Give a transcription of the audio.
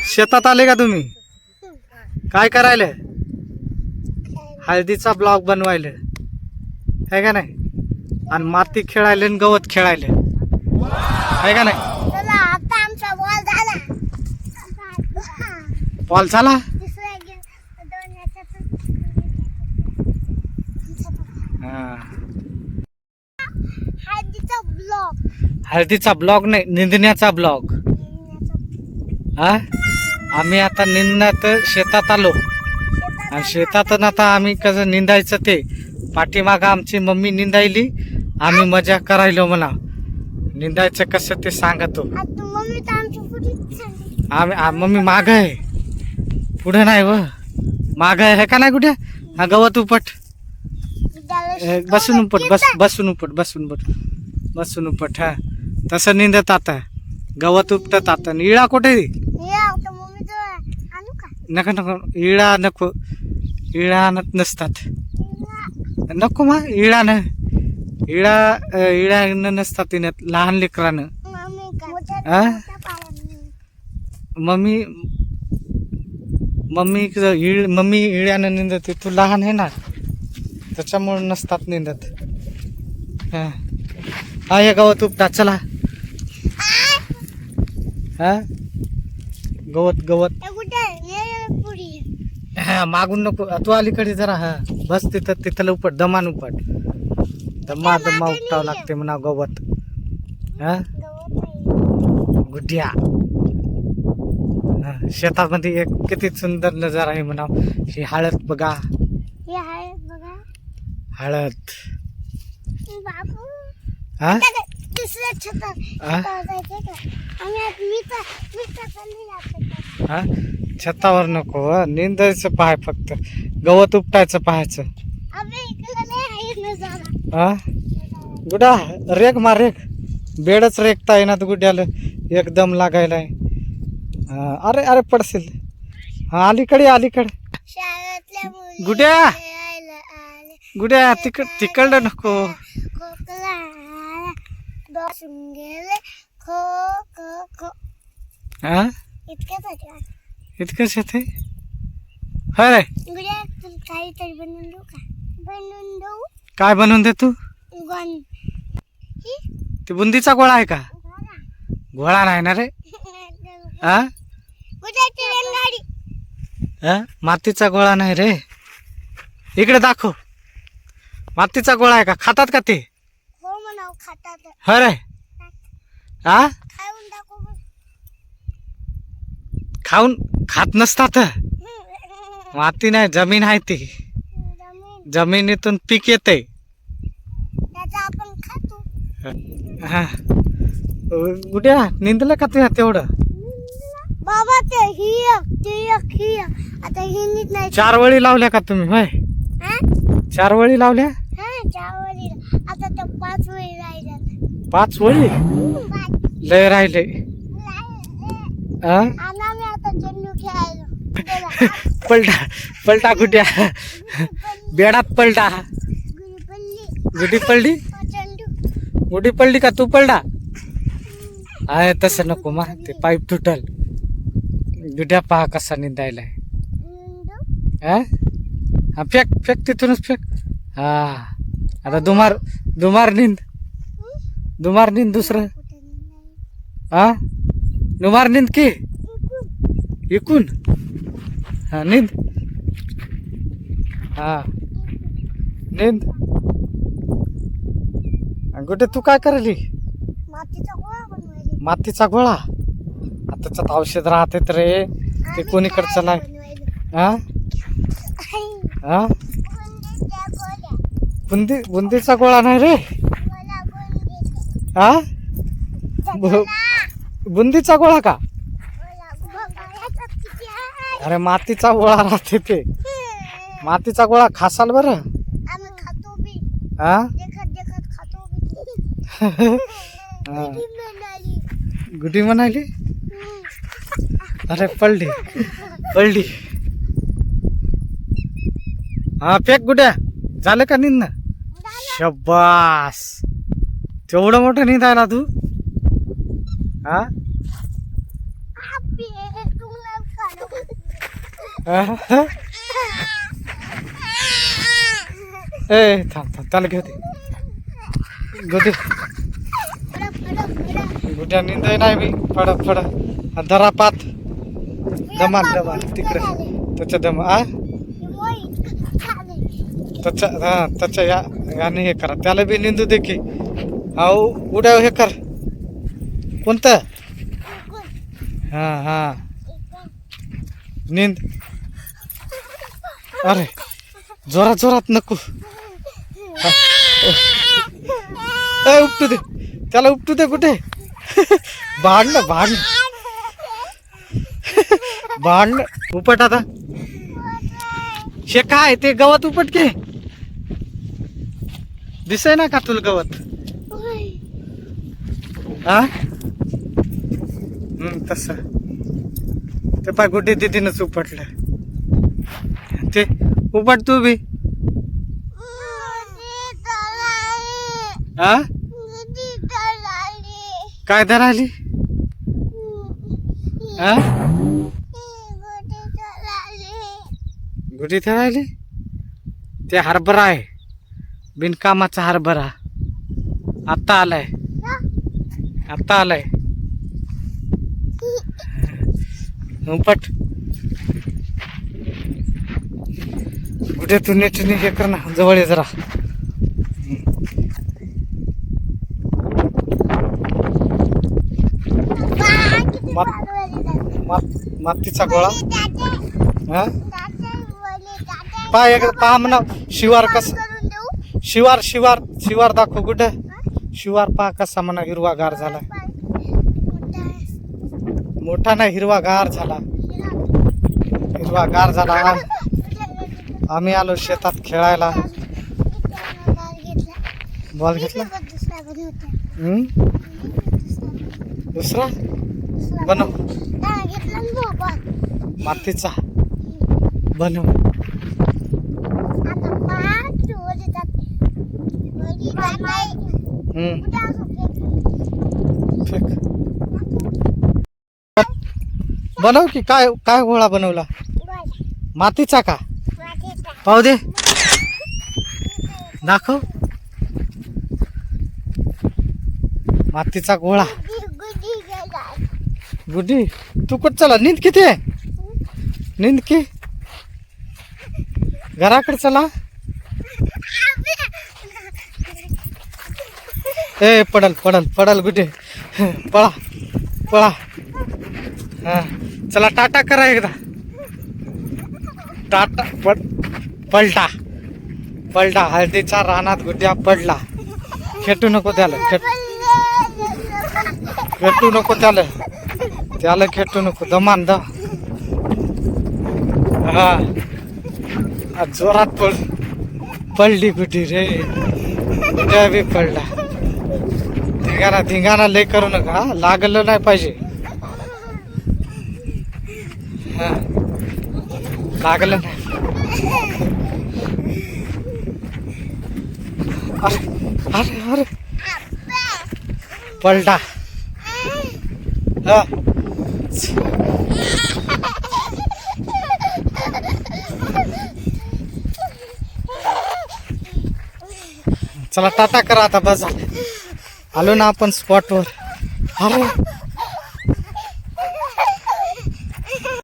शेतात आले का तुम्ही? काय करायला? हळदीचा ब्लॉग बनवायला आहे का नाही? आणि माती खेळायला आणि गवत खेळायला आहे का नाही? चला आता आमचा बॉल झाला. बॉल झाला. दुसरा गेम दोन याच्यातून हा. हळदीचा ब्लॉग. हळदीचा ब्लॉग नाही, निंदण्याचा ब्लॉग. हा, आम्ही आता निंदण्यात शेतात आलो आणि शेतातून आता आम्ही कसं निंदायचं ते पाठीमाग आमची मम्मी निंदायली, आम्ही मजा करायलो म्हणा. निंदायचं कसं ते सांगतो. मम्मी तर आमची पुढेच चालली. मम्मी माग आहे, पुढे नाही व माग आहे का नाही? कुठे? हा, गवत उपट. बसून उपट, बसून उपट, बसून उपट. हा, तसं निंदत आता गवत उपटत आता. इळा कुठे? नका नको, इळा नको, इळा आणत नसतात. नको मा, इळा न इळा नसतात तिने लहान लेकरानं. Mummy mummy इळ्यानं निंदते. तू लहान आहे ना, त्याच्यामुळे नसतात निंदत. हा, हे गवत उपटा. चला. हा, गवत हा, मागून नको तू, अलीकडे जरा. हा, बस तिथं उपट, दमान उपट. दमा उपटावं लागते म्हणा गवत. हा, गुड्या. शेतामध्ये एक किती सुंदर नजारा आहे म्हणा. ही हळद बघा, हळद. हा, हा, छतावर नको, निंदायचं पाय, फक्त गवत उपटायचं पाहायचं. हा, गुड्या रेग मार, रेग बेडच रेगता येणार गुड्याला, एकदम लागायलाय. अरे अरे पडशील. हा, अलीकडे गुड्या तिकडलं नको. हा, इतकंच येते. अरे काहीतरी बनवून देऊ का? बनवून देऊ. काय बनवून दे तू? ते बुंदीचा गोळा आहे का? गोळा नाही ना रे. हा, मातीचा गोळा नाही रे. इकडे दाखव. मातीचा गोळा आहे का? खातात का ते? हो म्हणा, खातात. हो रे. हा, खाऊन खात नसतात. माती नाही, जमीन आहे ती. जमिनीतून पीक येते. आपण खातो. हा, गुड्या निंदलं का ते तेवढं? बाबा ते ही आता ही नीट नाही. 4 वळी लावल्या का तुम्ही? होय, 4 वळी लावल्या. 4 वळी. आता तर 5 वळी राहिल्या. 5 वळी लय राहिले. पलटा गुड्या, बेडात पलटा. गुडी पडली का? तू पलटा. आहे तसं नको मा, ते पाईप तुटल. गुड्या पहा कसा निंदायलाय. हा, फेक तिथूनच फेक. हा, आता दुमार निंद दुसरं. हा, दुमार निंद की इकून. हा, निंद. हा, निंद. गुड्डे तू काय करायली? मातीचा गोळा. त्याच्यात औषध राहते तर रे, ते कोणीकडे चलाय. हा, हा, बुंदीचा गोळा नाही रे. हा, बुंदीचा गोळा का? अरे मातीचा गोळा राहते ते. मातीचा गोळा खासाल बरं. हा, गुडी म्हणाली. अरे पडली. हा, फेक गुड्या. झालं का निंद? शब्बास, तेवढं मोठं निंदायला तू. हा, ए थांब थांब त्याला घेऊ दे घेऊ दे गुड्या निंद नाही मी फड फड धरा पात दमान दमान तिकडे त्याच्या दम आ त्याच्या हा त्याच्या याने हे करा त्याला बी निंदू दे की अहो उड्या हे कर कोणतं हा हा निंद अरे जोरात जोरात नको उपटू दे त्याला उपटू दे कुठे भांडणं भांडणं भांडणं उपट आता शे काय ते गवत उपट के दिसाय ना का तुला गवत हा तस ते पाय गुड्डे दिदीनच उपटलं ते उपट तू बी हा काय धराली हा गुढी धराली ते हरभरा आहे बिनकामाचा हरभरा आता आलाय आता आलाय उपट कुठे तू नीट हे कर ना जवळ ये जरा मातीचा गोळा हा पाय एकदा पहा म्हणा शिवार कस शिवार शिवार शिवार दाखव कुठं शिवार पहा कसा म्हणा हिरवागार झाला मोठा नाही हिरवागार झाला हिरवागार झाला आम्ही आलो शेतात खेळायला बॉल घेतला दुसरा बनव मातीचा बनव बनव की काय काय गोळा बनवला मातीचा का पाहू दे दाखव मातीचा गोळा गुड्डी तू कुठं चला नींद किती आहे नींद की घराकडे चला ए पडल पडल पडल गुड्डी पळा पळा हा चला टाटा करा एकदा टाटा पलटा पलटा हळदीच्या रानात गुड्ड्या पडला खेटू नको त्याला खेटू नको त्याला त्याला खेटू नको दमान द हा जोरात पडली गुड्डी रे गुड्ड्या बी पडला धिंगाणा धिंगाणा लय करू नका लागलं नाही पाहिजे हा लागलं नाही अरे अरे अरे पलटा हा चला टाटा करा आता बस झालं आलो ना आपण स्पॉटवर अरे